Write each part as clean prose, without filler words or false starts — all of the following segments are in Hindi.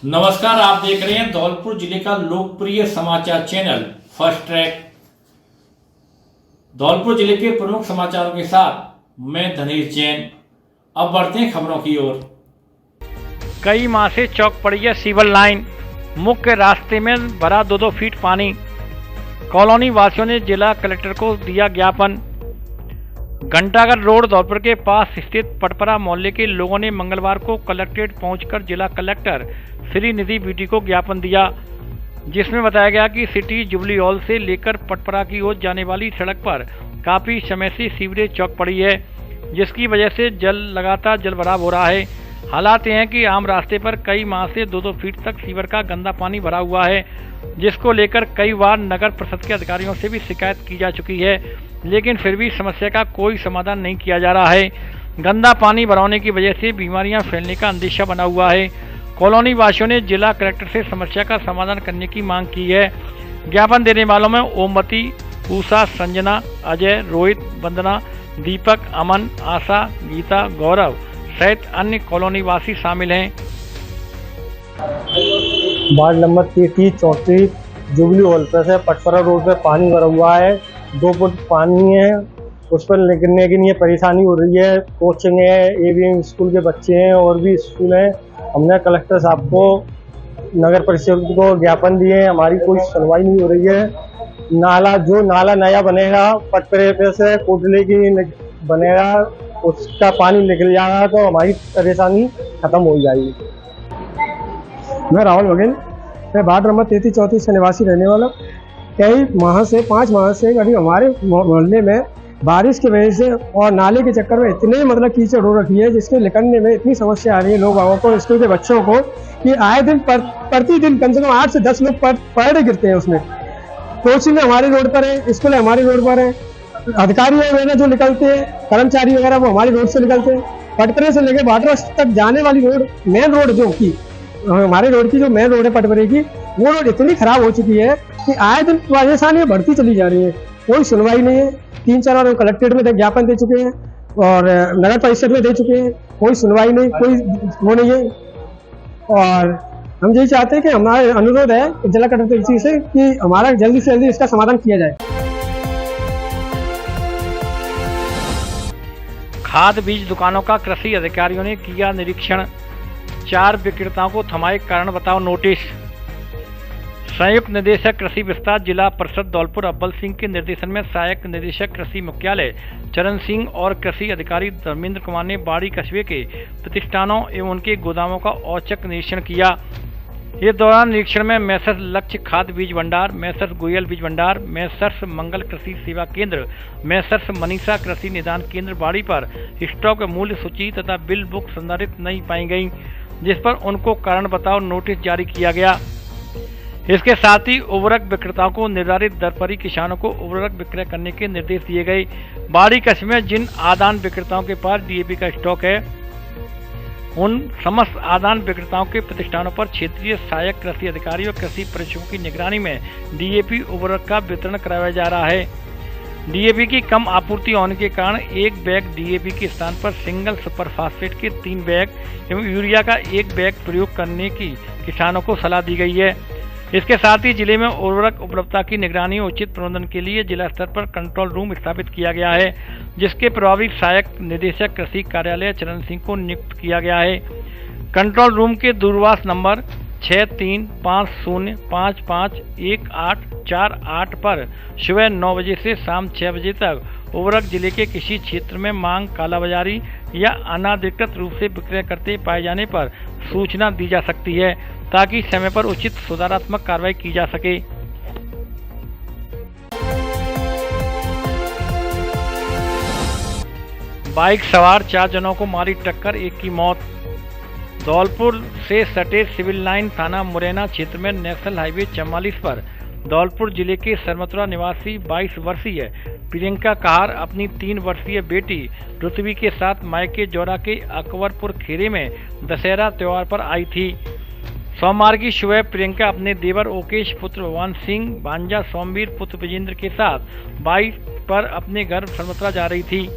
नमस्कार, आप देख रहे हैं धौलपुर जिले का लोकप्रिय समाचार चैनल फर्स्ट ट्रैक। धौलपुर जिले के प्रमुख समाचारों के साथ मैं धनेश जैन। अब बढ़ते हैं खबरों की ओर। कई माह से चौक पड़ी है सीवर लाइन, मुख्य रास्ते में भरा 2-2 फीट पानी। कॉलोनी वासियों ने जिला कलेक्टर को दिया ज्ञापन। घंटाघर रोड धौलपुर के पास स्थित पटपरा मोहल्ले के लोगों ने मंगलवार को कलेक्ट्रेट पहुंचकर जिला कलेक्टर श्री निधि बीटी को ज्ञापन दिया, जिसमें बताया गया कि सिटी जुबली हॉल से लेकर पटपरा की ओर जाने वाली सड़क पर काफी समय से सीवरेज चौक पड़ी है, जिसकी वजह से लगातार जलभराव हो रहा है। हालात ये हैं कि आम रास्ते पर कई माह से 2-2 फीट तक सीवर का गंदा पानी भरा हुआ है, जिसको लेकर कई बार नगर परिषद के अधिकारियों से भी शिकायत की जा चुकी है, लेकिन फिर भी समस्या का कोई समाधान नहीं किया जा रहा है। गंदा पानी भराने की वजह से बीमारियां फैलने का अंदेशा बना हुआ है। कॉलोनी वासियों ने जिला कलेक्टर से समस्या का समाधान करने की मांग की है। ज्ञापन देने वालों में ओमवती, उषा, संजना, अजय, रोहित, वंदना, दीपक, अमन, आशा, गीता, गौरव सहित अन्य कॉलोनी वासी शामिल हैं। वार्ड नंबर 33-34 जुबली हॉल पर से पटपरा रोड पे पानी भरा हुआ है। 2 फुट पानी है, उस पर निकलने के लिए परेशानी हो रही है। कोचिंग है, एवीएम स्कूल के बच्चे हैं और भी स्कूल हैं। हमने कलेक्टर साहब को, नगर परिषद को ज्ञापन दिए हैं, हमारी कोई सुनवाई नहीं हो रही है। जो नाला नया बनेगा पटपरे पे से कोटले की बनेगा, उसका पानी निकल जाएगा तो हमारी परेशानी खत्म हो जाएगी। मैं राहुल बघेल, मैं वार्ड नंबर 33-34 का निवासी रहने वाला। कई माह से 5 माह से कभी हमारे मोहल्ले में बारिश की वजह से और नाले के चक्कर में इतने कीचड़ हो रखी है, जिसके निकलने में इतनी समस्या आ रही है लोगों को, स्कूल के बच्चों को, कि आए दिन प्रतिदिन कम से कम 8 से 10 लोग पर डे गिरते हैं उसमें। कोचिंग हमारे रोड पर है, स्कूल हमारे रोड पर है, अधिकारी वगैरह जो निकलते हैं, कर्मचारी वगैरह वो हमारी रोड से निकलते हैं। पटपरे से लेकर वाटर तक जाने वाली रोड, मेन रोड जो की हमारे रोड की जो मेन रोड है पटपरे की, वो रोड इतनी खराब हो चुकी है कि आए दिन परेशानियां बढ़ती चली जा रही है। कोई सुनवाई नहीं है। 3-4 बार कलेक्ट्रेट में ज्ञापन दे चुके हैं और नगर परिषद में दे चुके हैं, कोई सुनवाई नहीं, कोई वो नहीं है। और हम यही चाहते हैं कि हमारा अनुरोध है जिला कलेक्टर से कि हमारा जल्दी से जल्दी इसका समाधान किया जाए। खाद बीज दुकानों का कृषि अधिकारियों ने किया निरीक्षण। 4 विक्रेताओं को थमाए, कारण बताओ नोटिस। संयुक्त निदेशक कृषि विस्तार जिला परिषद धौलपुर अव्वल सिंह के निर्देशन में सहायक निदेशक कृषि मुख्यालय चरण सिंह और कृषि अधिकारी धर्मेंद्र कुमार ने बाड़ी कस्बे के प्रतिष्ठानों एवं उनके गोदामों का औचक निरीक्षण किया। इस दौरान निरीक्षण में मैसर्स लक्ष्य खाद बीज भंडार, मैसर्स गोयल बीज भंडार, मैसर्स मंगल कृषि सेवा केंद्र, मैसर्स मनीषा कृषि निदान केंद्र बाड़ी पर स्टॉक मूल्य सूची तथा बिल बुक संधारित नहीं पाई गई, जिस पर उनको कारण बताओ नोटिस जारी किया गया। इसके साथ ही उर्वरक विक्रेताओं को निर्धारित दर पर ही किसानों को उर्वरक विक्रय करने के निर्देश दिए गए। बाड़ी कस्बे में जिन आदान विक्रेताओं के पास डीएपी का स्टॉक है, उन समस्त आदान विक्रेताओं के प्रतिष्ठानों पर क्षेत्रीय सहायक कृषि अधिकारी और कृषि परीक्षकों की निगरानी में डीएपी उर्वरक का वितरण कराया जा रहा है। डीएपी की कम आपूर्ति होने के कारण 1 बैग डीएपी के स्थान पर सिंगल सुपर फास्फेट के 3 बैग एवं यूरिया का 1 बैग प्रयोग करने की किसानों को सलाह दी गई है। इसके साथ ही जिले में उर्वरक उपलब्धता की निगरानी और उचित प्रबंधन के लिए जिला स्तर पर कंट्रोल रूम स्थापित किया गया है, जिसके प्रभावी सहायक निदेशक कृषि कार्यालय चरण सिंह को नियुक्त किया गया है। कंट्रोल रूम के दूरभाष नंबर 6350551848 पर सुबह 9 बजे से शाम 6 बजे तक उर्वरक जिले के किसी क्षेत्र में मांग, कालाबाजारी या अनाधिकृत रूप से विक्रय करते पाए जाने पर सूचना दी जा सकती है, ताकि समय पर उचित सुधारात्मक कार्रवाई की जा सके। बाइक सवार 4 जनों को मारी टक्कर, 1 की मौत। धौलपुर से सटे सिविल लाइन थाना मुरैना क्षेत्र में नेशनल हाईवे 44 पर धौलपुर जिले के सरमथुरा निवासी 22 वर्षीय प्रियंका कहार अपनी 3 वर्षीय बेटी पृथ्वी के साथ मायके जोरा के अकबरपुर खेरे में दशहरा त्योहार पर आई थी। सोमवार की सुबह प्रियंका अपने देवर ओकेश पुत्र भगवान सिंह, भांजा सोमवीर पुत्र विजेंद्र के साथ बाइक पर अपने घर सरमथुरा जा रही थी।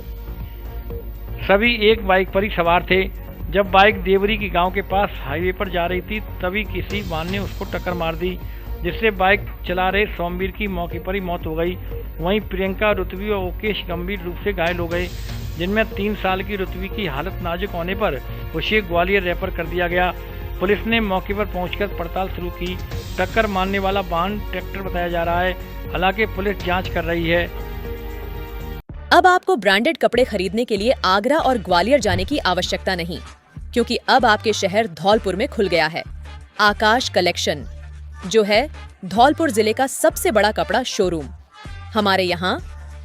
सभी एक बाइक पर ही सवार थे। जब बाइक देवरी की गांव के पास हाईवे पर जा रही थी तभी किसी वाहन ने उसको टक्कर मार दी, जिससे बाइक चला रहे सोमवीर की मौके पर ही मौत हो गई। वहीं प्रियंका, रुतवी और ओकेश गंभीर रूप से घायल हो गए, जिनमें 3 साल की रुतवी की हालत नाजुक होने पर उसे ग्वालियर रेफर कर दिया गया। पुलिस ने मौके पर पहुंचकर पड़ताल शुरू की। टक्कर मारने वाला वाहन ट्रैक्टर बताया जा रहा है, हालांकि पुलिस जांच कर रही है। अब आपको ब्रांडेड कपड़े खरीदने के लिए आगरा और ग्वालियर जाने की आवश्यकता नहीं, क्योंकि अब आपके शहर धौलपुर में खुल गया है आकाश कलेक्शन, जो है धौलपुर जिले का सबसे बड़ा कपड़ा शोरूम। हमारे यहाँ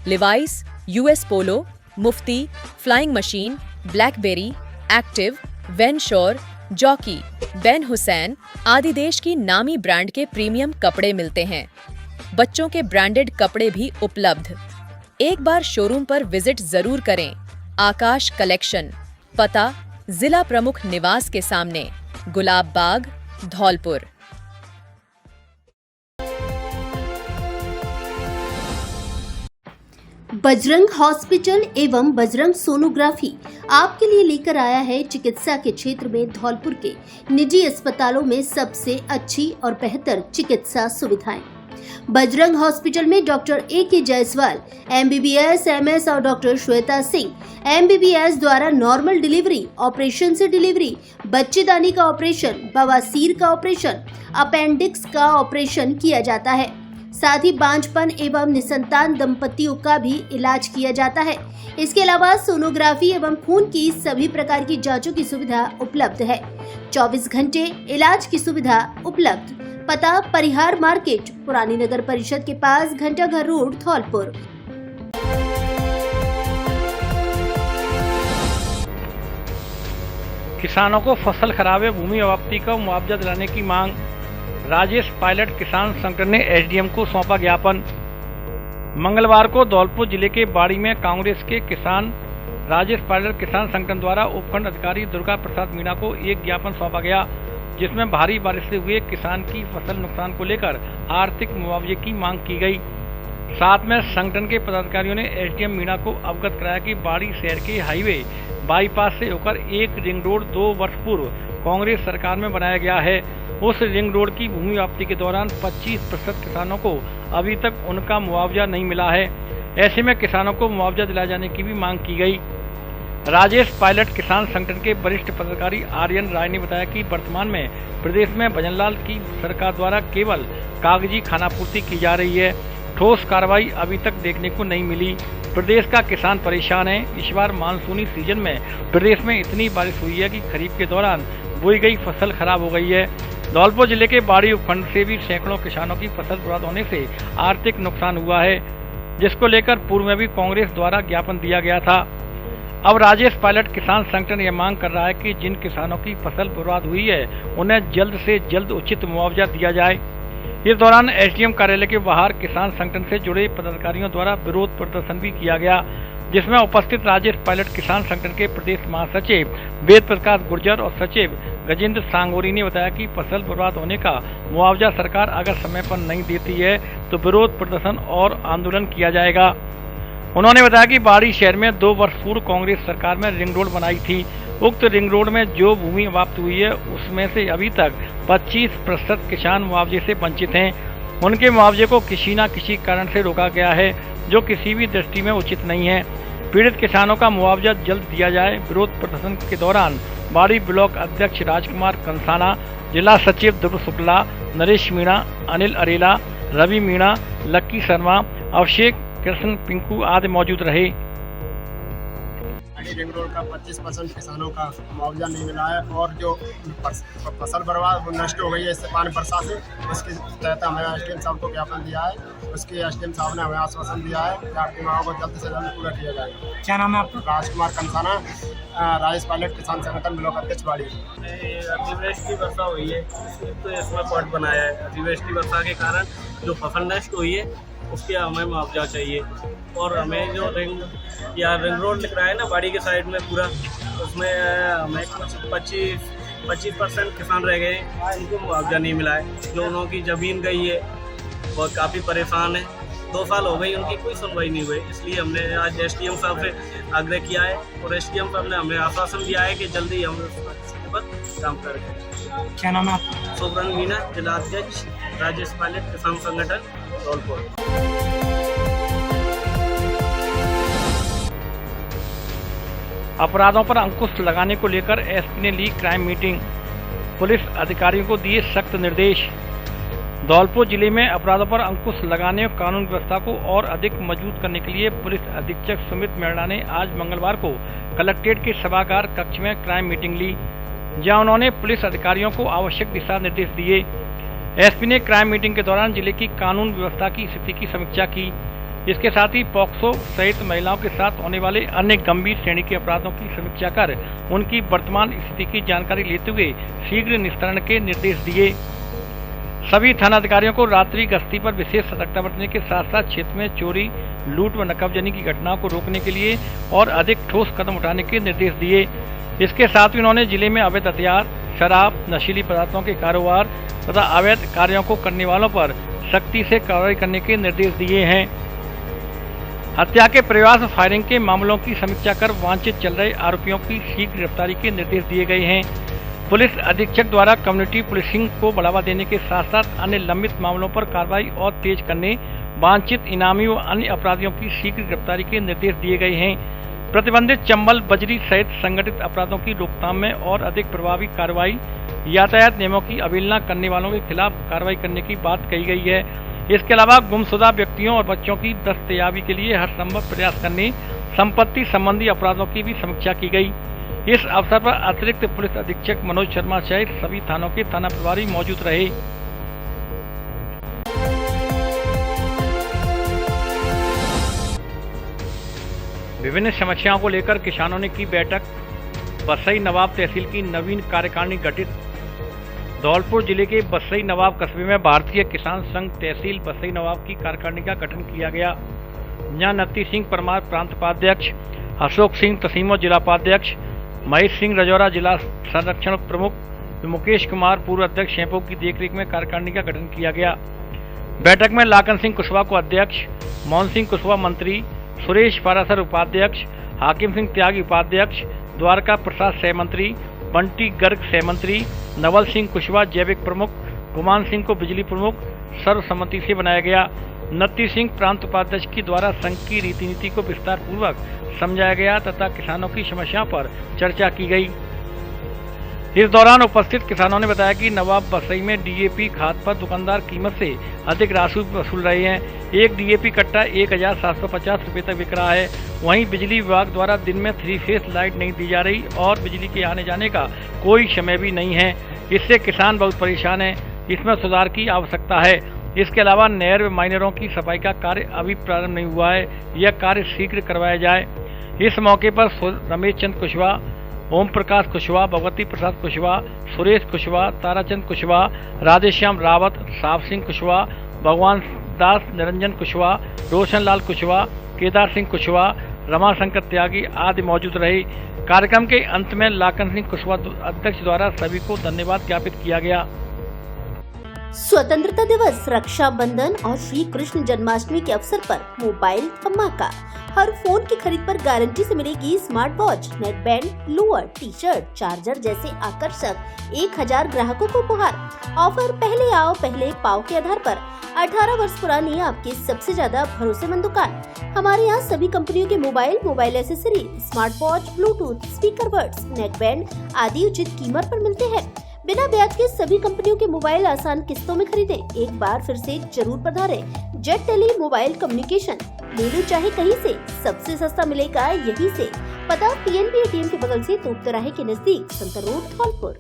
Levi's, US Polo, Mufti, Flying Machine, Blackberry, active, वेनशोर, जॉकी, बेन हुसैन आदि देश की नामी ब्रांड के प्रीमियम कपड़े मिलते हैं। बच्चों के ब्रांडेड कपड़े भी उपलब्ध। एक बार शोरूम पर विजिट जरूर करें। आकाश कलेक्शन, पता जिला प्रमुख निवास के सामने, गुलाब बाग, धौलपुर। बजरंग हॉस्पिटल एवं बजरंग सोनोग्राफी आपके लिए लेकर आया है चिकित्सा के क्षेत्र में धौलपुर के निजी अस्पतालों में सबसे अच्छी और बेहतर चिकित्सा सुविधाएं। बजरंग हॉस्पिटल में doctor A.K. Jaiswal MBBS MS और डॉक्टर श्वेता सिंह MBBS द्वारा नॉर्मल डिलीवरी, ऑपरेशन से डिलीवरी, बच्चेदानी का ऑपरेशन, बवासीर का ऑपरेशन, अपेंडिक्स का ऑपरेशन किया जाता है। साथ ही बांझपन एवं निसंतान दंपतियों का भी इलाज किया जाता है। इसके अलावा सोनोग्राफी एवं खून की सभी प्रकार की जांचों की सुविधा उपलब्ध है। 24 घंटे इलाज की सुविधा उपलब्ध। पता परिहार मार्केट, पुरानी नगर परिषद के पास, घंटाघर रोड, धौलपुर। किसानों को फसल खराब या भूमि अवाप्ति का मुआवजा दिलाने की मांग। राजेश पायलट किसान संगठन ने एसडीएम को सौंपा ज्ञापन। मंगलवार को धौलपुर जिले के बाड़ी में कांग्रेस के किसान राजेश पायलट किसान संगठन द्वारा उपखंड अधिकारी दुर्गा प्रसाद मीणा को एक ज्ञापन सौंपा गया, जिसमें भारी बारिश से हुए किसान की फसल नुकसान को लेकर आर्थिक मुआवजे की मांग की गई। साथ में संगठन के पदाधिकारियों ने एसडीएम मीणा को अवगत कराया कि बाड़ी शहर के हाईवे बाईपास से होकर एक रिंग रोड 2 वर्ष पूर्व कांग्रेस सरकार में बनाया गया है। उस रिंग रोड की भूमि वापसी के दौरान 25% किसानों को अभी तक उनका मुआवजा नहीं मिला है। ऐसे में किसानों को मुआवजा दिलाए जाने की भी मांग की गई। राजेश पायलट किसान संगठन के वरिष्ठ पदाधिकारी आर्यन राय ने बताया कि वर्तमान में प्रदेश में भजनलाल की सरकार द्वारा केवल कागजी खानापूर्ति की जा रही है, ठोस कार्रवाई अभी तक देखने को नहीं मिली। प्रदेश का किसान परेशान है। इस बार मानसूनी सीजन में प्रदेश में इतनी बारिश हुई है कि खरीफ के दौरान बोई गई फसल खराब हो गई है। धौलपुर जिले के बाड़ी उपखंड से भी सैकड़ों किसानों की फसल बर्बाद होने से आर्थिक नुकसान हुआ है, जिसको लेकर पूर्व में भी कांग्रेस द्वारा ज्ञापन दिया गया था। अब राजेश पायलट किसान संगठन यह मांग कर रहा है कि जिन किसानों की फसल बर्बाद हुई है उन्हें जल्द से जल्द उचित मुआवजा दिया जाए। इस दौरान एसडीएम कार्यालय के बाहर किसान संगठन से जुड़े पदाधिकारियों द्वारा विरोध प्रदर्शन भी किया गया, जिसमें उपस्थित राजेश पायलट किसान संगठन के प्रदेश महासचिव वेद प्रकाश गुर्जर और सचिव गजेंद्र सांगोरी ने बताया कि फसल बर्बाद होने का मुआवजा सरकार अगर समय पर नहीं देती है तो विरोध प्रदर्शन और आंदोलन किया जाएगा। उन्होंने बताया कि बाड़ी शहर में 2 वर्ष पूर्व कांग्रेस सरकार में रिंग रोड बनाई थी। उक्त रिंग रोड में जो भूमि वाप्त हुई है उसमें से अभी तक 25% किसान मुआवजे से वंचित हैं। उनके मुआवजे को किसी न किसी कारण से रोका गया है, जो किसी भी दृष्टि में उचित नहीं है। पीड़ित किसानों का मुआवजा जल्द दिया जाए। विरोध प्रदर्शन के दौरान बाड़ी ब्लॉक अध्यक्ष राजकुमार कंसाना, जिला सचिव ध्रुव शुक्ला, नरेश मीणा, अनिल अरेला, रवि मीणा, लक्की शर्मा, अभिषेक कृष्ण पिंकू आदि मौजूद रहे। रिंग रोड का 25% किसानों का मुआवजा नहीं मिला है और जो फसल बर्बाद नष्ट हो गई है इससे पानी बरसा से, उसके तहत हमें एसडीएम साहब को ज्ञापन दिया है। उसके एसडीएम साहब ने हमें आश्वासन दिया है कि आपकी मांगों को जल्द से जल्द पूरा किया जाएगा। क्या नाम है आपका? राजकुमार कंसाना, राजेश पायलट किसान संगठन ब्लॉक अध्यक्ष बाड़ी। अतिवृष्टि वर्षा हुई है तो इसमें पॉइंट बनाया है। अतिवृष्टि वर्षा के कारण जो फसल नष्ट हुई है उसके हमें मुआवजा चाहिए और हमें जो रिंग रोड लिख रहा है ना बाड़ी के साइड में पूरा, उसमें हमें कुछ 25% किसान रह गए, उनको मुआवजा नहीं मिला है। जो उन्हों की ज़मीन गई है वो काफ़ी परेशान है 2 साल हो गई, उनकी कोई सुनवाई नहीं हुई। इसलिए हमने आज एसडीएम साहब से आग्रह किया है और एसडीएम साहब ने हमें आश्वासन दिया है कि जल्दी हम इसके पर काम करेंगे। क्या नाम है आपका? सुब्रन मीना, जिला अध्यक्ष राजेश पायलट किसान संगठन धौलपुर। अपराधों पर अंकुश लगाने को लेकर एसपी ने ली क्राइम मीटिंग, पुलिस अधिकारियों को दिए सख्त निर्देश। धौलपुर जिले में अपराधों पर अंकुश लगाने और कानून व्यवस्था को और अधिक मजबूत करने के लिए पुलिस अधीक्षक सुमित मेहरा ने आज मंगलवार को कलेक्ट्रेट के सभागार कक्ष में क्राइम मीटिंग ली, जहां उन्होंने पुलिस अधिकारियों को आवश्यक दिशा निर्देश दिए। एसपी ने क्राइम मीटिंग के दौरान जिले की कानून व्यवस्था की स्थिति की समीक्षा की। इसके साथ ही पॉक्सो सहित महिलाओं के साथ होने वाले अन्य गंभीर श्रेणी के अपराधों की समीक्षा कर उनकी वर्तमान स्थिति की जानकारी लेते हुए शीघ्र निस्तारण के निर्देश दिए। सभी थानाधिकारियों को रात्रि गश्ती पर विशेष सतर्कता बरतने के साथ साथ क्षेत्र में चोरी, लूट व नकाबजनी की घटनाओं को रोकने के लिए और अधिक ठोस कदम उठाने के निर्देश दिए। इसके साथ ही उन्होंने जिले में अवैध हथियार, शराब, नशीली पदार्थों के कारोबार तथा अवैध कार्यों को करने वालों पर सख्ती से कार्रवाई करने के निर्देश दिए हैं। हत्या के प्रयास, फायरिंग के मामलों की समीक्षा कर वांछित चल रहे आरोपियों की शीघ्र गिरफ्तारी के निर्देश दिए गए हैं। पुलिस अधीक्षक द्वारा कम्युनिटी पुलिसिंग को बढ़ावा देने के साथ साथ अन्य लंबित मामलों पर कार्रवाई और तेज करने, वांछित इनामी व अन्य अपराधियों की शीघ्र गिरफ्तारी के निर्देश दिए गए हैं। प्रतिबंधित चंबल, बजरी सहित संगठित अपराधों की रोकथाम में और अधिक प्रभावी कार्रवाई, यातायात नियमों की अवहेलना करने वालों के खिलाफ कार्रवाई करने की बात कही गई है। इसके अलावा गुमशुदा व्यक्तियों और बच्चों की दस्तयाबी के लिए हर संभव प्रयास करने, संपत्ति संबंधी अपराधों की भी समीक्षा की गई। इस अवसर पर अतिरिक्त पुलिस अधीक्षक मनोज शर्मा सहित सभी थानों के थाना प्रभारी मौजूद रहे। विभिन्न समस्याओं को लेकर किसानों ने की बैठक। बसई नवाब तहसील की नवीन कार्यकारिणी गठित। धौलपुर जिले के बसई नवाब कस्बे में भारतीय किसान संघ तहसील बसई नवाब की कार्यकारिणी का गठन किया गया, जहां नत्ती सिंह परमार प्रांत उपाध्यक्ष, अशोक सिंह तसीमो जिला उपाध्यक्ष, महेश सिंह रजौरा जिला संरक्षण प्रमुख, मुकेश कुमार पूर्व अध्यक्ष शेंपो की देखरेख में कार्यकारिणी का गठन किया गया। बैठक में लाखन सिंह कुशवाहा को अध्यक्ष, मोहन सिंह कुशवाहा मंत्री, सुरेश पारासर उपाध्यक्ष, हाकिम सिंह त्यागी उपाध्यक्ष, द्वारका प्रसाद सहमंत्री, बंटी गर्ग सहमंत्री, नवल सिंह कुशवाहा जैविक प्रमुख, गुमान सिंह को बिजली प्रमुख सर्वसम्मति से बनाया गया। नत्ती सिंह प्रांत उपाध्यक्ष की द्वारा संघ की रीति नीति को विस्तार पूर्वक समझाया गया तथा किसानों की समस्याओं पर चर्चा की गई। इस दौरान उपस्थित किसानों ने बताया कि नवाब बसई में डीएपी खाद पर दुकानदार कीमत से अधिक राशि वसूल रहे हैं। एक डीएपी कट्टा 1750 रुपये तक बिक रहा है। वहीं बिजली विभाग द्वारा दिन में 3 फेस लाइट नहीं दी जा रही और बिजली के आने जाने का कोई समय भी नहीं है। इससे किसान बहुत परेशान है। इसमें सुधार की आवश्यकता है। इसके अलावा नहर व माइनरों की सफाई का कार्य अभी प्रारंभ नहीं हुआ है। यह कार्य शीघ्र करवाया जाए। इस मौके पर रमेश चंद कुशवाहा, ओम प्रकाश कुशवाहा, भगवती प्रसाद कुशवाहा, सुरेश कुशवाहा, ताराचंद कुशवाहा, राधेश्याम रावत, साहब सिंह कुशवाहा, भगवान दास, निरंजन कुशवाहा, रोशन लाल कुशवाहा, केदार सिंह कुशवाहा, रमाशंकर त्यागी आदि मौजूद रहे। कार्यक्रम के अंत में लाखन सिंह कुशवाहा अध्यक्ष द्वारा सभी को धन्यवाद ज्ञापित किया गया। स्वतंत्रता दिवस, रक्षाबंधन और श्री कृष्ण जन्माष्टमी के अवसर पर मोबाइल धमाका। हर फोन की खरीद पर गारंटी से मिलेगी smart watch, neckband, lower, T shirt, charger जैसे आकर्षक 1000 ग्राहकों को उपहार। ऑफर पहले आओ पहले पाओ के आधार पर 18 वर्ष पुरानी आपकी सबसे ज्यादा भरोसेमंद दुकान। हमारे यहाँ सभी कंपनियों के mobile accessory, smart watch, Bluetooth, speaker buds, neckband आदि उचित कीमत पर मिलते हैं। बिना ब्याज के सभी कंपनियों के मोबाइल आसान किस्तों में खरीदें। एक बार फिर से जरूर पधारें। जेट टेली मोबाइल कम्युनिकेशन, ले लो चाहे कहीं से, सबसे सस्ता मिलेगा यहीं से। पता पीएनबी एटीएम के बगल से तोप तिराहे के नजदीक, संतर रोड, धौलपुर।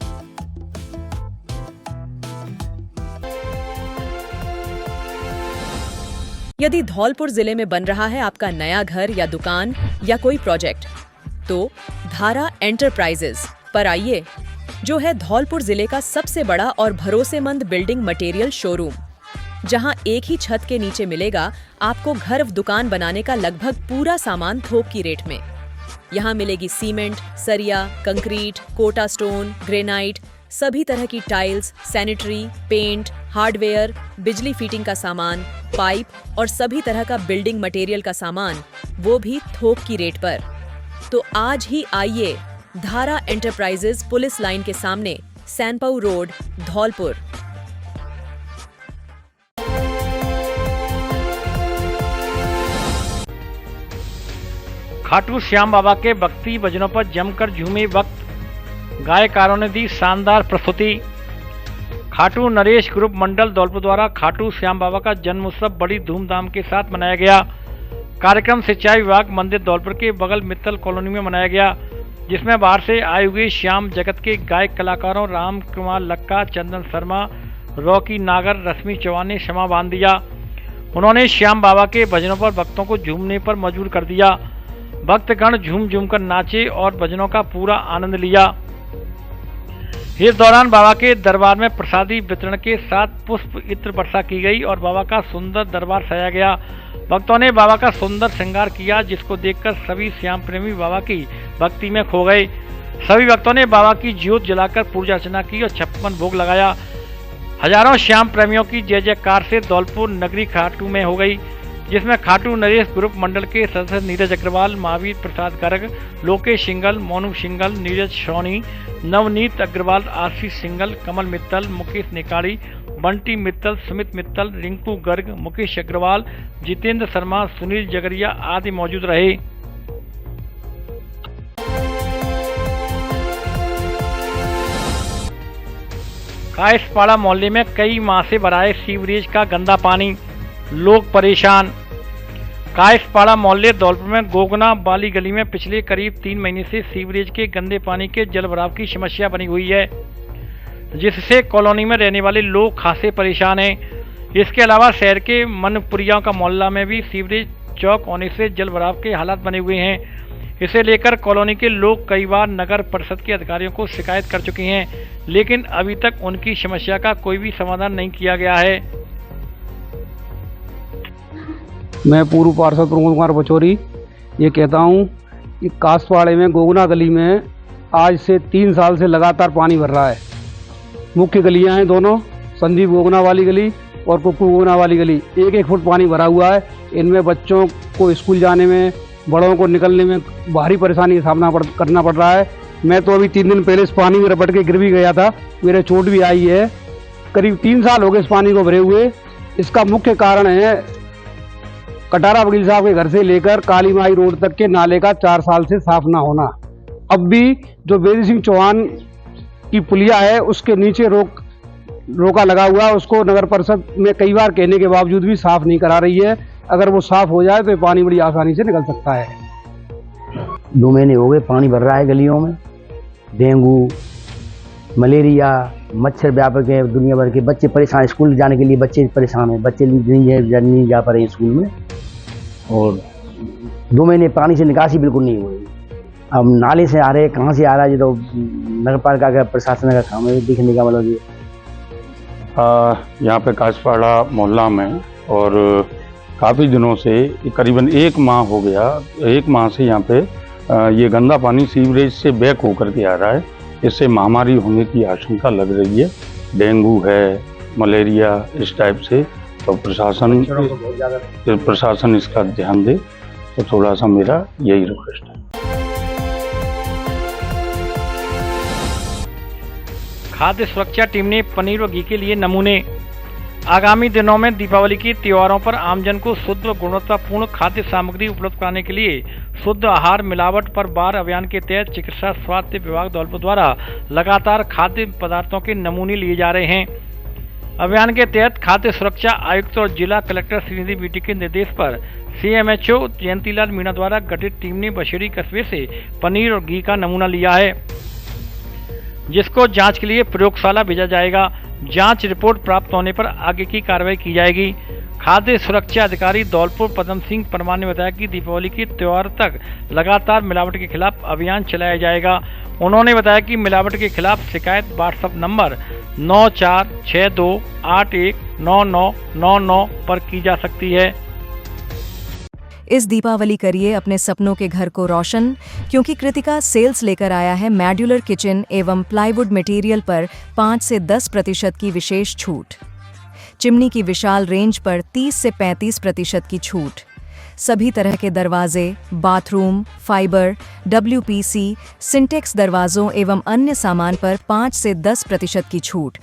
यदि धौलपुर जिले में बन रहा है आपका नया घर या दुकान या कोई प्रोजेक्ट, तो धारा एंटरप्राइजेज पर आइए, जो है धौलपुर जिले का सबसे बड़ा और भरोसेमंद बिल्डिंग मटेरियल शोरूम, जहां एक ही छत के नीचे मिलेगा आपको घर व दुकान बनाने का लगभग पूरा सामान थोक की रेट में। यहां मिलेगी सीमेंट, सरिया, कंक्रीट, कोटा स्टोन, ग्रेनाइट, सभी तरह की टाइल्स, सैनिटरी, पेंट, हार्डवेयर, बिजली फिटिंग का सामान, पाइप और सभी तरह का बिल्डिंग मटेरियल का सामान, वो भी थोक की रेट पर। तो आज ही आइए धारा एंटरप्राइजेज पुलिस लाइन के सामने, सैनपाऊ रोड, धौलपुर। खाटू श्याम बाबा के भक्ति भजनों पर जमकर झूमे वक्त गायकारों ने दी शानदार प्रस्तुति। खाटू नरेश ग्रुप मंडल धौलपुर द्वारा खाटू श्याम बाबा का जन्म उत्सव बड़ी धूमधाम के साथ मनाया गया। कार्यक्रम सिंचाई विभाग मंदिर धौलपुर के बगल मित्तल कॉलोनी में मनाया गया, जिसमें बाहर से आए हुए श्याम जगत के गायक कलाकारों राम कुमार लक्का, चंदन शर्मा, रॉकी नागर, रश्मि चौहान ने क्षमा बांध दिया। उन्होंने श्याम बाबा के भजनों पर भक्तों को झूमने पर मजबूर कर दिया। भक्तगण झूम झूम कर नाचे और भजनों का पूरा आनंद लिया। इस दौरान बाबा के दरबार में प्रसादी वितरण के साथ पुष्प इत्र वर्षा की गई और बाबा का सुंदर दरबार सजाया गया। भक्तों ने बाबा का सुंदर श्रृंगार किया, जिसको देखकर सभी श्याम प्रेमी बाबा की भक्ति में खो गए। सभी भक्तों ने बाबा की ज्योत जलाकर पूजा अर्चना की और 56 भोग लगाया। हजारों श्याम प्रेमियों की जय जयकार से धौलपुर नगरी खाटू में हो गई, जिसमें खाटू नरेश ग्रुप मंडल के सदस्य नीरज अग्रवाल, महावीर प्रसाद गर्ग, लोकेश सिंगल, मोनू सिंगल, नीरज सोनी, नवनीत अग्रवाल, आशीष सिंगल, कमल मित्तल, मुकेश निकाड़ी, बंटी मित्तल, सुमित मित्तल, रिंकू गर्ग, मुकेश अग्रवाल, जितेंद्र शर्मा, सुनील जगरिया आदि मौजूद रहे। कायसपाड़ा मोहल्ले में कई माह से भरा है सीवरेज का गंदा पानी, लोग परेशान। कायसपाड़ा मोहल्ले धौलपुर में गोगना बाली गली में पिछले करीब 3 महीने से सीवरेज के गंदे पानी के जल भराव की समस्या बनी हुई है, जिससे कॉलोनी में रहने वाले लोग खासे परेशान हैं। इसके अलावा शहर के मनपुरिया का मोहल्ला में भी सीवरेज चौक होने से जल भराव के हालात बने हुए हैं। इसे लेकर कॉलोनी के लोग कई बार नगर परिषद के अधिकारियों को शिकायत कर चुके हैं, लेकिन अभी तक उनकी समस्या का कोई भी समाधान नहीं किया गया है। मैं पूर्व पार्षद प्रमोद कुमार बचौरी ये कहता हूँ कि कासपाड़े में गोगना गली में आज से 3 साल से लगातार पानी भर रहा है। मुख्य गलियां हैं दोनों, संदीप गोगना वाली गली और कुक्कू गोगना वाली गली, 1-1 फुट पानी भरा हुआ है। इनमें बच्चों को स्कूल जाने में, बड़ों को निकलने में भारी परेशानी का सामना करना पड़ रहा है। मैं तो अभी 3 दिन पहले इस पानी में रपट के गिर भी गया था, मेरे चोट भी आई है। करीब 3 साल हो गए इस पानी को भरे हुए। इसका मुख्य कारण है कटारा वकील साहब के घर से लेकर काली माई रोड तक के नाले का 4 साल से साफ ना होना। अब भी जो बेदी सिंह चौहान की पुलिया है उसके नीचे रोका लगा हुआ है, उसको नगर परिषद में कई बार कहने के बावजूद भी साफ नहीं करा रही है। अगर वो साफ हो जाए तो पानी बड़ी आसानी से निकल सकता है। 2 महीने हो गए पानी भर रहा है गलियों में। डेंगू, मलेरिया, मच्छर व्यापक है, दुनिया भर के बच्चे परेशान, स्कूल जाने के लिए बच्चे परेशान हैं, बच्चे नहीं जा पा रहे हैं स्कूल में। और 2 महीने पानी से निकासी बिल्कुल नहीं हुई। अब नाले से आ रहे, कहाँ से आ रहा है, ये तो नगर पालिका का प्रशासन का काम है देखने का। मतलब यहाँ पे कासपाड़ा मोहल्ला में और काफ़ी दिनों से करीबन 1 माह हो गया, 1 माह से यहाँ पे ये गंदा पानी सीवरेज से बैक होकर के आ रहा है। इससे महामारी होने की आशंका लग रही है। डेंगू है, मलेरिया, इस टाइप से। तो प्रशासन इसका ध्यान दे, तो थोड़ा सा मेरा यही रिक्वेस्ट है। खाद्य सुरक्षा टीम ने पनीर और घी के लिए नमूने। आगामी दिनों में दीपावली के त्योहारों पर आमजन को शुद्ध और गुणवत्तापूर्ण खाद्य सामग्री उपलब्ध कराने के लिए शुद्ध आहार मिलावट पर बार अभियान के तहत चिकित्सा स्वास्थ्य विभाग धौलपुर द्वारा लगातार खाद्य पदार्थों के नमूने लिए जा रहे हैं। अभियान के तहत खाद्य सुरक्षा आयुक्त और जिला कलेक्टर श्रीनिधि बीटी के निर्देश पर CMHO जयंतीलाल मीणा द्वारा गठित टीम ने बशेड़ी कस्बे से पनीर और घी का नमूना लिया है, जिसको जांच के लिए प्रयोगशाला भेजा जाएगा। जांच रिपोर्ट प्राप्त होने पर आगे की कार्रवाई की जाएगी। खाद्य सुरक्षा अधिकारी धौलपुर पदम सिंह परमार ने बताया कि दीपावली के त्यौहार तक लगातार मिलावट के खिलाफ अभियान चलाया जाएगा। उन्होंने बताया कि मिलावट के खिलाफ शिकायत व्हाट्सएप नंबर 9462819999 पर की जा सकती है। इस दीपावली करिए अपने सपनों के घर को रोशन, क्योंकि कृतिका सेल्स लेकर आया है मॉड्यूलर किचन एवं प्लाईवुड मटेरियल पर 5 से 10% की विशेष छूट। चिमनी की विशाल रेंज पर 30 से 35% की छूट। सभी तरह के दरवाजे, बाथरूम, फाइबर, WPC, सिंटेक्स दरवाजों एवं अन्य सामान पर 5 से 10% की छूट।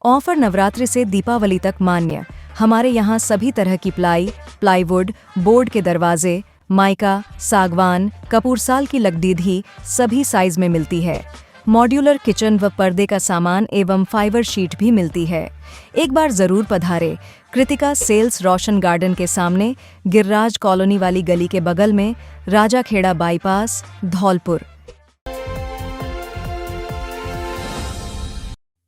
ऑफर नवरात्रि से दीपावली तक मान्य। हमारे यहाँ सभी तरह की प्लाईवुड, बोर्ड के दरवाजे, माइका, सागवान, कपूरसाल की लकड़ीधी सभी साइज में मिलती है। मॉड्यूलर किचन व पर्दे का सामान एवं फाइबर शीट भी मिलती है। एक बार जरूर पधारे। कृतिका सेल्स रोशन गार्डन के सामने, गिरिराज कॉलोनी वाली गली के बगल में, Rajakhera bypass, Dholpur.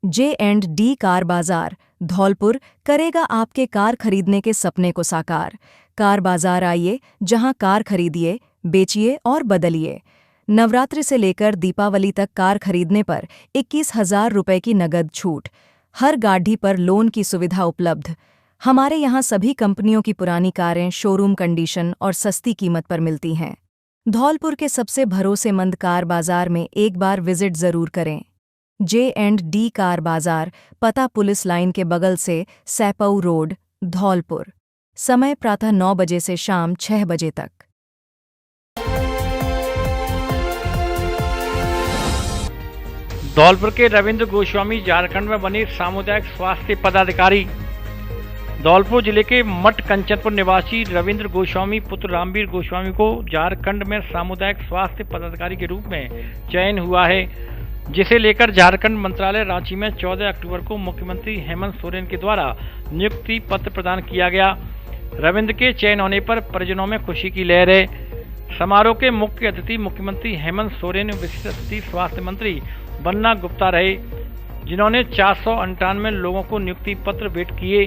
J&D car बाजार, धौलपुर करेगा आपके कार खरीदने के सपने को साकार। कार बाजार आइए, जहां कार खरीदिए, बेचिए और बदलिए। नवरात्रि से लेकर दीपावली तक कार खरीदने पर 21,000 रुपए की नगद छूट। हर गाड़ी पर लोन की सुविधा उपलब्ध। हमारे यहाँ सभी कंपनियों की पुरानी कारें शोरूम कंडीशन और सस्ती कीमत पर मिलती हैं। धौलपुर के सबसे भरोसेमंद कार बाजार में एक बार विजिट जरूर करें। J&D कार बाजार, पता पुलिस लाइन के बगल से, सैपऊ रोड, धौलपुर। समय प्रातः 9 बजे से शाम 6 बजे तक। धौलपुर के रविंद्र गोस्वामी झारखंड में बनी सामुदायिक स्वास्थ्य पदाधिकारी। धौलपुर जिले के मठ कंचनपुर निवासी रविंद्र गोस्वामी पुत्र रामवीर गोस्वामी को झारखंड में सामुदायिक स्वास्थ्य पदाधिकारी के रूप में चयन हुआ है, जिसे लेकर झारखंड मंत्रालय रांची में 14 अक्टूबर को मुख्यमंत्री हेमंत सोरेन के द्वारा नियुक्ति पत्र प्रदान किया गया। रविंद्र के चयन होने पर परिजनों में खुशी की लहर है। समारोह के मुख्य अतिथि मुख्यमंत्री हेमंत सोरेन, विशिष्ट अतिथि स्वास्थ्य मंत्री बन्ना गुप्ता रहे, जिन्होंने 498 लोगों को नियुक्ति पत्र भेंट किए।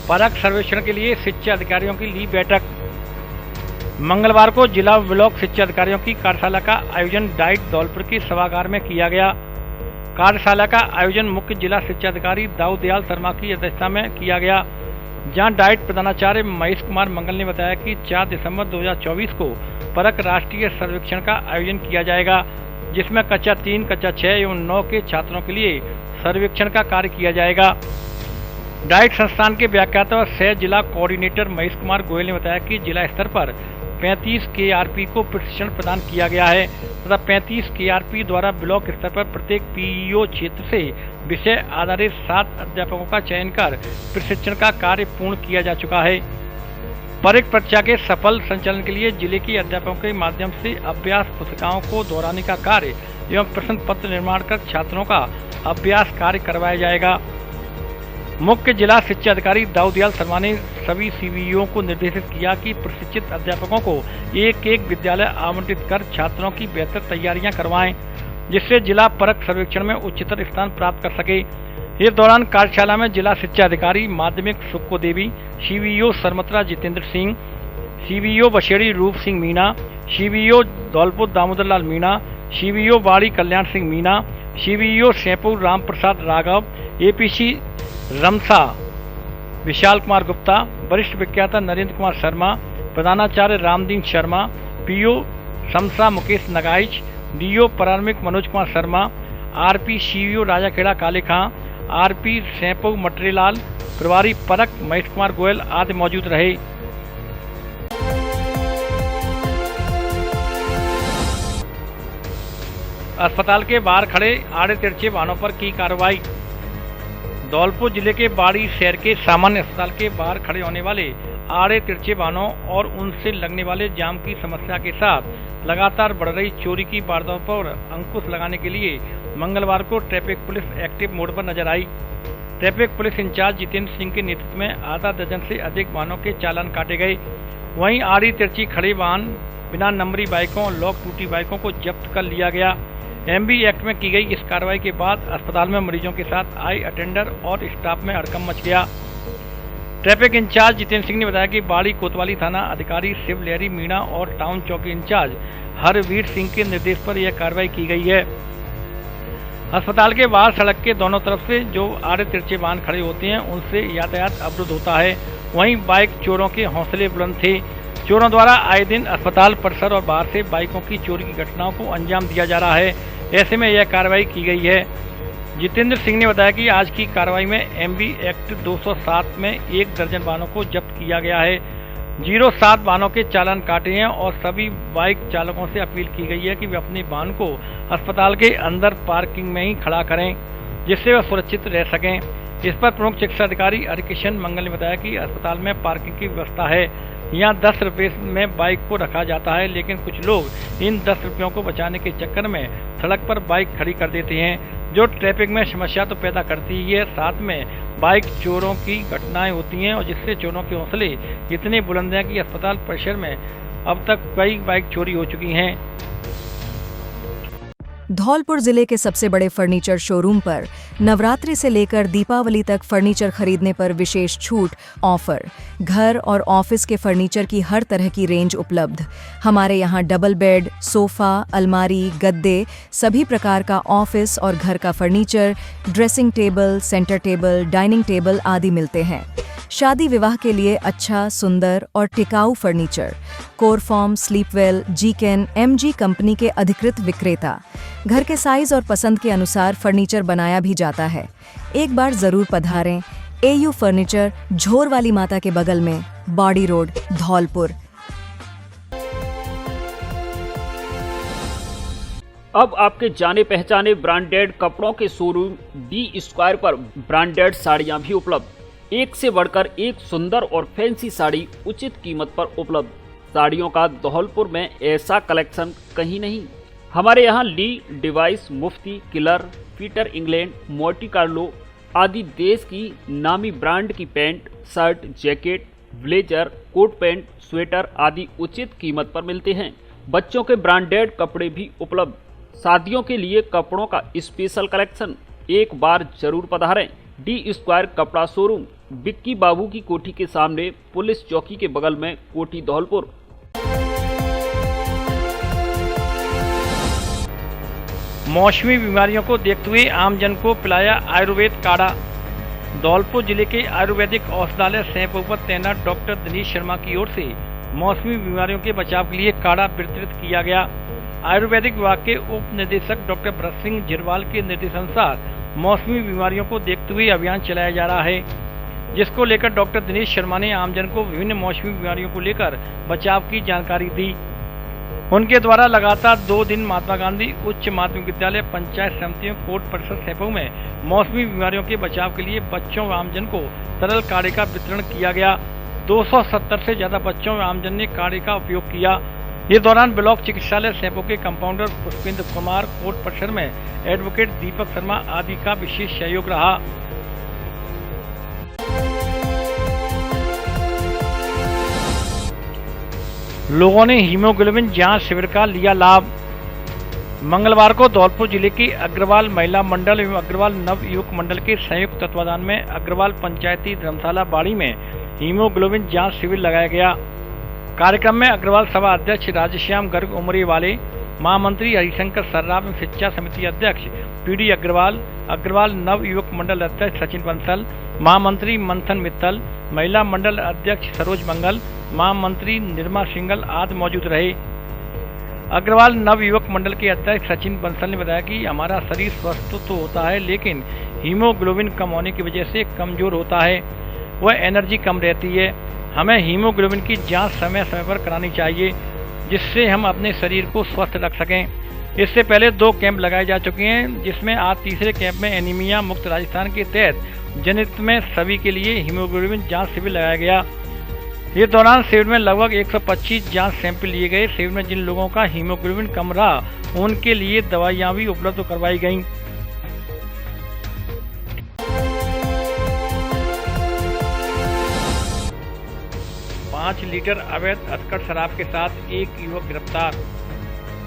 परख सर्वेक्षण के लिए शिक्षा अधिकारियों की ली बैठक। मंगलवार को जिला ब्लॉक शिक्षा अधिकारियों की कार्यशाला का आयोजन डाइट धौलपुर की सभागार में किया गया। कार्यशाला का आयोजन मुख्य जिला शिक्षा अधिकारी दाऊदयाल शर्मा की अध्यक्षता में किया गया, जहां डाइट प्रधानाचार्य महेश कुमार मंगल ने बताया कि 4 दिसंबर 2024 को परख राष्ट्रीय सर्वेक्षण का आयोजन किया जाएगा, जिसमें कक्षा 3, कक्षा 6 एवं 9 के छात्रों के लिए सर्वेक्षण का कार्य किया जाएगा। डाइट संस्थान के व्याख्याता और सह जिला कोऑर्डिनेटर महेश कुमार गोयल ने बताया कि जिला स्तर पर 35 KRP को प्रशिक्षण प्रदान किया गया है तथा 35 KRP द्वारा ब्लॉक स्तर पर प्रत्येक PEO क्षेत्र से विषय आधारित 7 अध्यापकों का चयन कर प्रशिक्षण का कार्य पूर्ण किया जा चुका है। परख परीक्षा के सफल संचालन के लिए जिले के अध्यापकों के माध्यम से अभ्यास पुस्तिकाओं को दोहराने का कार्य एवं प्रश्न पत्र निर्माण कर छात्रों का अभ्यास कार्य करवाया जाएगा। मुख्य जिला शिक्षा अधिकारी दाऊदयाल शर्मा ने सभी CBO को निर्देशित किया कि प्रशिक्षित अध्यापकों को एक विद्यालय आवंटित कर छात्रों की बेहतर तैयारियां करवाएं, जिससे जिला परख सर्वेक्षण में उच्चतर स्थान प्राप्त कर सके। इस दौरान कार्यशाला में जिला शिक्षा अधिकारी माध्यमिक सुक्को देवी, CBO सरमत्रा जितेंद्र सिंह, CBO बशेड़ी रूप सिंह मीणा, CBO धौलपुर दामोदर लाल मीणा, CBO बाड़ी कल्याण सिंह मीणा, CBO सैपुर राम प्रसाद राघव, APC रमसा विशाल कुमार गुप्ता, वरिष्ठ विज्ञाता नरेंद्र कुमार शर्मा, प्रधानाचार्य रामदीन शर्मा, PO शमसा मुकेश नगाइच, DO प्रारंभिक मनोज कुमार शर्मा, RP CBO राजाखेड़ा काले खां, RP सैपू मटरीलाल, प्रभारी परख महेश कुमार गोयल आदि मौजूद रहे। अस्पताल के बाहर खड़े आड़े तिरछे वाहनों पर की कार्रवाई। धौलपुर जिले के बाड़ी शहर के सामान्य अस्पताल के बाहर खड़े होने वाले आड़े तिरछे वाहनों और उनसे लगने वाले जाम की समस्या के साथ लगातार बढ़ रही चोरी की वारदातों पर अंकुश लगाने के लिए मंगलवार को ट्रैफिक पुलिस एक्टिव मोड पर नजर आई। Traffic police incharge Jitendra Singh के नेतृत्व में आधा दर्जन से अधिक वाहनों के चालान काटे गए। वहीं आड़ी तिरछी खड़े वाहन, बिना नंबरी बाइकों, लॉक टूटी बाइकों को जब्त कर लिया गया। MB एक्ट में की गई इस कार्रवाई के बाद अस्पताल में मरीजों के साथ आई अटेंडर और स्टाफ में हड़कंप मच गया। ट्रैफिक इंचार्ज जितेंद्र सिंह ने बताया कि बाड़ी कोतवाली थाना अधिकारी शिव लहरी मीणा और टाउन चौकी इंचार्ज हरवीर सिंह के निर्देश पर यह कार्रवाई की गई है। अस्पताल के बाहर सड़क के दोनों तरफ से जो आड़े तिरछे वाहन खड़े होते हैं उनसे यातायात अवरुद्ध होता है। वहीं बाइक चोरों के हौसले बुलंद थे। चोरों द्वारा आए दिन अस्पताल परिसर और बाहर से बाइकों की चोरी की घटनाओं को अंजाम दिया जा रहा है। ऐसे में यह कार्रवाई की गई है। जितेंद्र सिंह ने बताया कि आज की कार्रवाई में एमवी एक्ट 207 में 1 दर्जन वाहनों को जब्त किया गया है। 07 वाहनों के चालान काटे हैं और सभी बाइक चालकों से अपील की गई है कि वे अपने वाहन को अस्पताल के अंदर पार्किंग में ही खड़ा करें, जिससे वह सुरक्षित रह सकें। इस पर प्रमुख चिकित्सा अधिकारी हरिकिशन मंगल ने बताया कि अस्पताल में पार्किंग की व्यवस्था है। यहाँ 10 रुपये में बाइक को रखा जाता है, लेकिन कुछ लोग इन 10 रुपयों को बचाने के चक्कर में सड़क पर बाइक खड़ी कर देते हैं, जो ट्रैफिक में समस्या तो पैदा करती ही है, साथ में बाइक चोरों की घटनाएं होती हैं और जिससे चोरों के हौसले इतने बुलंद हैं कि अस्पताल परिसर में अब तक कई बाइक चोरी हो चुकी हैं। धौलपुर जिले के सबसे बड़े फर्नीचर शोरूम पर नवरात्रि से लेकर दीपावली तक फर्नीचर खरीदने पर विशेष छूट ऑफर। घर और ऑफिस के फर्नीचर की हर तरह की रेंज उपलब्ध। हमारे यहाँ डबल बेड, सोफा, अलमारी, गद्दे, सभी प्रकार का ऑफिस और घर का furniture, dressing table, centre table, dining table आदि मिलते हैं। शादी विवाह के लिए अच्छा, सुंदर और टिकाऊ फर्नीचर। कोरफॉर्म, स्लीपवेल, जीकेन, एमजी कंपनी के अधिकृत विक्रेता। घर के साइज और पसंद के अनुसार फर्नीचर बनाया भी जाता है। एक बार जरूर पधारें। एयू फर्नीचर, झोर वाली माता के बगल में, बॉडी रोड, धौलपुर। अब आपके जाने पहचाने ब्रांडेड कपड़ों के शोरूम डी स्क्वायर पर ब्रांडेड साड़ियां भी उपलब्ध। एक से बढ़कर एक सुंदर और फैंसी साड़ी उचित कीमत पर उपलब्ध। साड़ियों का धौलपुर में ऐसा कलेक्शन कहीं नहीं। हमारे यहाँ ली, डिवाइस, Mufti, Killer, Peter England, Monte Carlo आदि देश की नामी ब्रांड की pant, shirt, jacket, blazer, coat pant, sweater आदि उचित कीमत पर मिलते हैं। बच्चों के ब्रांडेड कपड़े भी उपलब्ध। शादियों के लिए कपड़ों का स्पेशल कलेक्शन। एक बार जरूर पधारें। डी स्क्वायर कपड़ा शोरूम, बिक्की बाबू की कोठी के सामने, पुलिस चौकी के बगल में, कोठी धौलपुर। मौसमी बीमारियों को देखते हुए आमजन को पिलाया आयुर्वेद काढ़ा। धौलपुर जिले के आयुर्वेदिक औषधालय सैंपू पर तैनात डॉक्टर दिनेश शर्मा की ओर से मौसमी बीमारियों के बचाव के लिए काढ़ा वितरित किया गया। आयुर्वेदिक विभाग के उप निदेशक डॉक्टर भरत सिंह झिरवाल के निर्देशानुसार मौसमी बीमारियों को देखते हुए अभियान चलाया जा रहा है, जिसको लेकर डॉक्टर दिनेश शर्मा ने आमजन को विभिन्न मौसमी बीमारियों को लेकर बचाव की जानकारी दी। उनके द्वारा लगातार 2 दिन महात्मा गांधी उच्च माध्यमिक विद्यालय पंचायत समितियों कोट परिषद सैंपू में मौसमी बीमारियों के बचाव के लिए बच्चों व आमजन को तरल काढ़े का वितरण किया गया। 270 से ज्यादा बच्चों व आमजन ने काढ़े का उपयोग किया। इस दौरान ब्लॉक चिकित्सालय सैंपू के कंपाउंडर पुष्पेंद्र कुमार, कोट परिसर में एडवोकेट दीपक शर्मा आदि का विशेष सहयोग रहा। लोगों ने हीमोग्लोबिन जांच शिविर का लिया लाभ। मंगलवार को धौलपुर जिले के अग्रवाल महिला मंडल एवं अग्रवाल नव युवक मंडल के संयुक्त तत्वाधान में अग्रवाल पंचायती धर्मशाला बाड़ी में हीमोग्लोबिन जांच शिविर लगाया गया। कार्यक्रम में अग्रवाल सभा अध्यक्ष राजेश्याम गर्ग उमरी वाले, महामंत्री हरिशंकर सर्राफ एवं शिक्षा समिति अध्यक्ष पीडी अग्रवाल, अग्रवाल नव युवक मंडल अध्यक्ष सचिन बंसल, महामंत्री मंथन मित्तल, महिला मंडल अध्यक्ष सरोज मंगल, महामंत्री निर्मा सिंगल आदि मौजूद रहे। अग्रवाल नव युवक मंडल के अध्यक्ष सचिन बंसल ने बताया कि हमारा शरीर स्वस्थ तो होता है, लेकिन हीमोग्लोबिन कम होने की वजह से कमजोर होता है, वह एनर्जी कम रहती है। हमें हीमोग्लोबिन की जांच समय समय पर करानी चाहिए, जिससे हम अपने शरीर को स्वस्थ रख सकें। इससे पहले 2 कैंप लगाए जा चुके हैं, जिसमें आज तीसरे कैंप में एनीमिया मुक्त राजस्थान के तहत जनहित में सभी के लिए हीमोग्लोबिन जांच शिविर लगाया गया। इस दौरान शिविर में लगभग 125 जांच सैंपल लिए गए। शिविर में जिन लोगों का हीमोग्लोबिन कम रहा, उनके लिए दवाइयां भी उपलब्ध करवाई गईं। पाँच लीटर अवैध अधकड़ शराब के साथ एक युवक गिरफ्तार।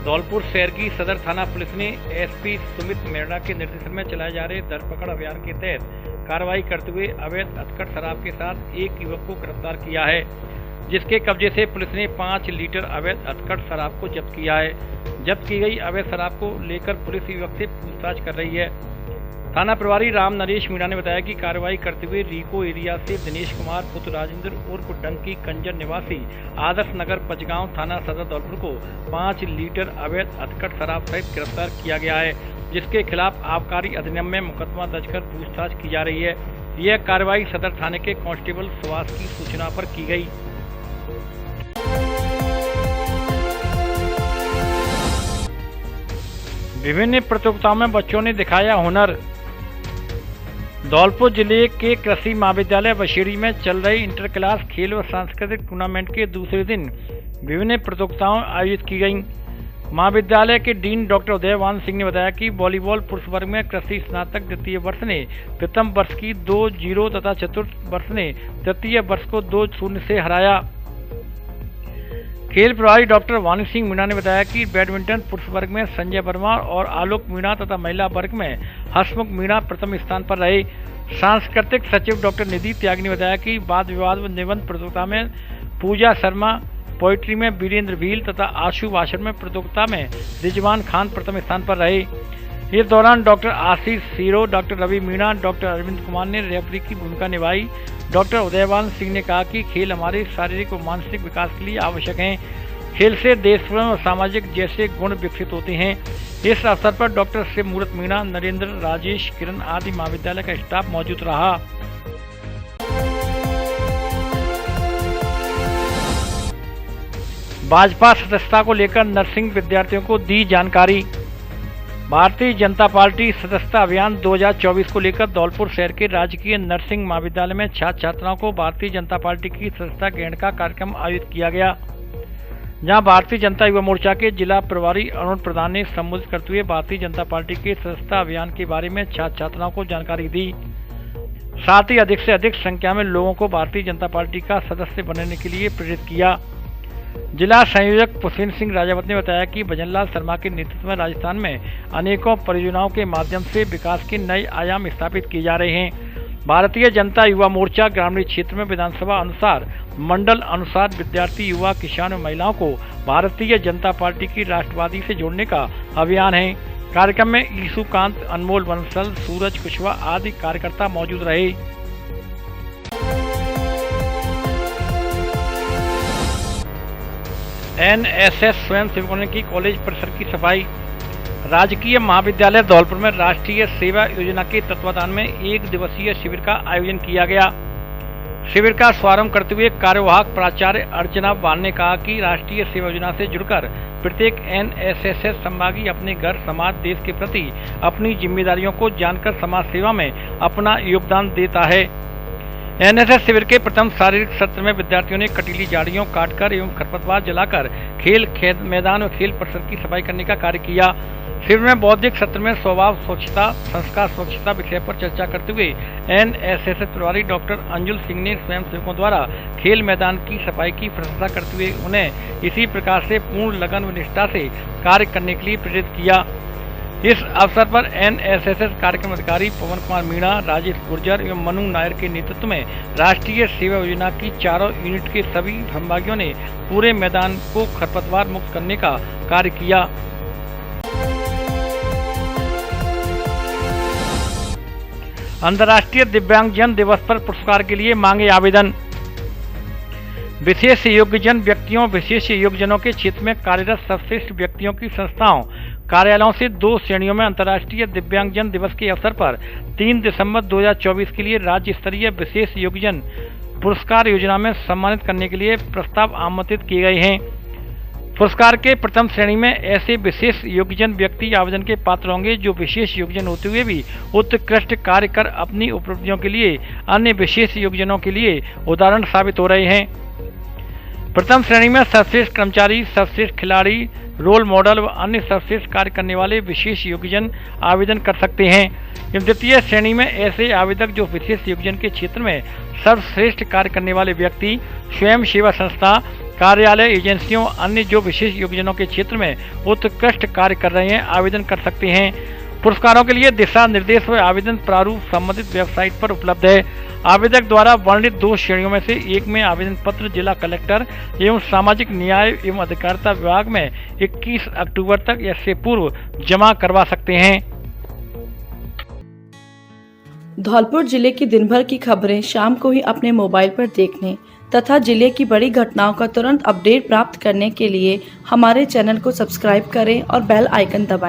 धौलपुर शहर की सदर थाना पुलिस ने एसपी सुमित मेहरा के निर्देशन में चलाए जा रहे धरपकड़ अभियान के तहत कार्रवाई करते हुए अवैध अधकड़ शराब के साथ एक युवक को गिरफ्तार किया है। जिसके कब्जे से पुलिस ने 5 लीटर अवैध अधकड़ शराब को जब्त किया है। जब्त की गई अवैध शराब को लेकर पुलिस युवक से पूछताछ कर रही है। थाना प्रभारी राम नरेश मीणा ने बताया कि कार्रवाई करते हुए रीको एरिया से दिनेश कुमार पुत्र राजेंद्र उर्फ डंकी कंजर निवासी आदर्श नगर पचगांव थाना सदर धौलपुर को 5 लीटर अवैध अधकड़ शराब सहित गिरफ्तार किया गया है, जिसके खिलाफ आबकारी अधिनियम में मुकदमा दर्ज कर पूछताछ की जा रही है। यह कार्रवाई सदर थाने के कांस्टेबल सुभाष की सूचना पर की गई। विभिन्न प्रतियोगिताओं में बच्चों ने दिखाया हुनर। धौलपुर जिले के कृषि महाविद्यालय बशेड़ी में चल रहे इंटर क्लास खेल व सांस्कृतिक टूर्नामेंट के दूसरे दिन विभिन्न प्रतियोगिताएं आयोजित की गईं। महाविद्यालय के डीन डॉक्टर उदयवान सिंह ने बताया कि वॉलीबॉल पुरुष वर्ग में कृषि स्नातक द्वितीय वर्ष ने प्रथम वर्ष की 2-0 तथा चतुर्थ वर्ष ने तृतीय वर्ष को 2-0 से हराया। खेल प्रभारी डॉक्टर वानी सिंह मीणा ने बताया कि बैडमिंटन पुरुष वर्ग में संजय वर्मा और आलोक मीणा तथा महिला वर्ग में हसमुख मीणा प्रथम स्थान पर रहे। सांस्कृतिक सचिव डॉक्टर निधि त्यागी ने बताया कि वाद विवाद व निबंध प्रतियोगिता में पूजा शर्मा, पोइट्री में वीरेंद्र भील तथा आशु भाषण में प्रतियोगिता में रिजवान खान प्रथम स्थान पर रहे। इस दौरान डॉक्टर आशीष सीरो, डॉक्टर रवि मीणा, डॉक्टर अरविंद कुमार ने रेफरी की भूमिका निभाई। डॉक्टर उदयवान सिंह ने कहा कि खेल हमारे शारीरिक व मानसिक विकास के लिए आवश्यक हैं। खेल से देशप्रेम और सामाजिक जैसे गुण विकसित होते हैं। इस अवसर पर डॉक्टर शिव मूर्त मीणा, नरेंद्र, राजेश, किरण आदि महाविद्यालय का स्टाफ मौजूद रहा। भाजपा सदस्यता को लेकर नर्सिंग विद्यार्थियों को दी जानकारी। भारतीय जनता पार्टी सदस्यता अभियान 2024 को लेकर धौलपुर शहर के राजकीय नर्सिंग महाविद्यालय में छात्र छात्राओं को भारतीय जनता पार्टी की सदस्यता ग्रहण का कार्यक्रम आयोजित किया गया, जहां भारतीय जनता युवा मोर्चा के जिला प्रभारी अरुण प्रधान ने संबोधित करते हुए भारतीय जनता पार्टी के सदस्यता अभियान के बारे में छात्र छात्राओं को जानकारी दी। साथ ही अधिक से अधिक संख्या में लोगों को भारतीय जनता पार्टी का सदस्य बनने के लिए प्रेरित किया। जिला संयोजक पुष्पेंद्र सिंह राजावत ने बताया कि भजनलाल शर्मा के नेतृत्व में राजस्थान में अनेकों परियोजनाओं के माध्यम से विकास के नए आयाम स्थापित किए जा रहे हैं। भारतीय जनता युवा मोर्चा ग्रामीण क्षेत्र में विधानसभा अनुसार, मंडल अनुसार विद्यार्थी, युवा, किसान और महिलाओं को भारतीय जनता पार्टी की राष्ट्रवादी से जोड़ने का अभियान है। कार्यक्रम में ईशु कांत, अनमोल बंसल, सूरज कुशवाहा आदि कार्यकर्ता मौजूद रहे। एनएसएस स्वयंसेवकों ने की कॉलेज परिसर की सफाई। राजकीय महाविद्यालय धौलपुर में राष्ट्रीय सेवा योजना के तत्वावधान में 1 दिवसीय शिविर का आयोजन किया गया। शिविर का शुभारंभ करते हुए कार्यवाहक प्राचार्य अर्चना बाल ने कहा कि राष्ट्रीय सेवा योजना से जुड़कर प्रत्येक एनएसएस संभागी अपने घर, समाज, देश के प्रति अपनी जिम्मेदारियों को जानकर समाज सेवा में अपना योगदान देता है। एनएसएस शिविर के प्रथम शारीरिक सत्र में विद्यार्थियों ने कटीली झाड़ियों काटकर एवं खरपतवार जलाकर खेल मैदान और खेल परिसर की सफाई करने का कार्य किया। शिविर में बौद्धिक सत्र में स्वभाव स्वच्छता, संस्कार स्वच्छता विषय पर चर्चा करते हुए एनएसएस प्रभारी डॉक्टर अंजुल सिंह ने स्वयंसेवकों द्वारा खेल मैदान की सफाई की प्रशंसा करते हुए उन्हें इसी प्रकार से पूर्ण लगन व निष्ठा से कार्य करने के लिए प्रेरित किया। इस अवसर पर एनएसएस कार्यक्रम अधिकारी पवन कुमार मीणा, राजेश गुर्जर एवं मनु नायर के नेतृत्व में राष्ट्रीय सेवा योजना की चारों यूनिट के सभी संभागियों ने पूरे मैदान को खरपतवार मुक्त करने का कार्य किया। अंतर्राष्ट्रीय दिव्यांगजन दिवस पर पुरस्कार के लिए मांगे आवेदन। विशेष योग्यजन व्यक्तियों, विशेष योग्यजनों के क्षेत्र में कार्यरत सर्वश्रेष्ठ व्यक्तियों की संस्थाओं, कार्यालयों से 2 श्रेणियों में अंतर्राष्ट्रीय दिव्यांगजन दिवस के अवसर पर 3 दिसंबर 2024 के लिए राज्य स्तरीय विशेष योग्यजन पुरस्कार योजना में सम्मानित करने के लिए प्रस्ताव आमंत्रित किए गए हैं। पुरस्कार के प्रथम श्रेणी में ऐसे विशेष योग्यजन व्यक्ति आवेदन के पात्र होंगे जो विशेष योग्यजन होते हुए भी उत्कृष्ट कार्य कर अपनी उपलब्धियों के लिए अन्य विशेष योग्यजनों के लिए उदाहरण साबित हो रहे हैं। प्रथम श्रेणी में सर्वश्रेष्ठ कर्मचारी, सर्वश्रेष्ठ खिलाड़ी, रोल मॉडल व अन्य सर्वश्रेष्ठ कार्य करने वाले विशेष योग्यजन आवेदन कर सकते हैं। द्वितीय श्रेणी में ऐसे आवेदक जो विशेष योग्यजन के क्षेत्र में सर्वश्रेष्ठ कार्य करने वाले व्यक्ति, स्वयं सेवा संस्था, कार्यालय, एजेंसियों, अन्य जो विशेष योग्यजनों के क्षेत्र में उत्कृष्ट कार्य कर रहे हैं आवेदन कर सकते हैं। पुरस्कारों के लिए दिशा निर्देश व आवेदन प्रारूप संबंधित वेबसाइट पर उपलब्ध है। आवेदक द्वारा वर्णित 2 श्रेणियों में से एक में आवेदन पत्र जिला कलेक्टर एवं सामाजिक न्याय एवं अधिकारिता विभाग में 21 अक्टूबर तक या इससे पूर्व जमा करवा सकते हैं। धौलपुर जिले की दिन भर की खबरें शाम को ही अपने मोबाइल पर देखने तथा जिले की बड़ी घटनाओं का तुरंत अपडेट प्राप्त करने के लिए हमारे चैनल को सब्सक्राइब करें और बेल आइकन दबाएं।